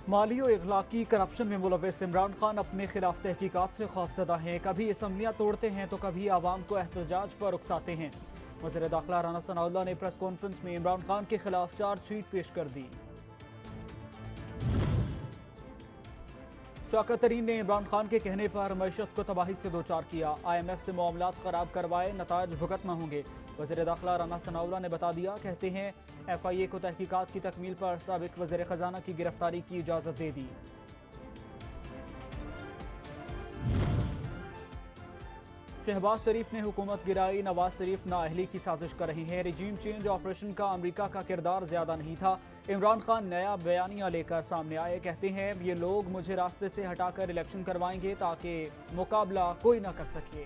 माली और इखलाकी करप्शन में मुलव्वस इमरान खान अपने खिलाफ तहकीकात से खौफजदा हैं। कभी असम्बलियाँ तोड़ते हैं तो कभी आवाम को एहतजाज पर उकसाते हैं। वज़ीर दाखिला राना सनाउल्लाह ने प्रेस कॉन्फ्रेंस में इमरान खान के खिलाफ चार्जशीट पेश कर दी। शौकत तरीन ने इमरान खान के कहने पर मईशत को तबाही से दो चार किया। IMF से मामलात खराब करवाए, नताज भुगतना होंगे। वज़ीर दाखिला राना सनाउल्लाह ने बता दिया, कहते हैं FIA को तहकीकात की तकमील पर साबिक वज़ीर ख़जाना की गिरफ्तारी की इजाज़त दे दी। शहबाज शरीफ ने हुकूमत गिराई, नवाज शरीफ नाअहली की साजिश कर रही हैं। रिजीम चेंज ऑपरेशन का अमेरिका का किरदार ज़्यादा नहीं था। इमरान खान नया बयानिया लेकर सामने आए, कहते हैं ये लोग मुझे रास्ते से हटाकर इलेक्शन करवाएंगे ताकि मुकाबला कोई ना कर सके।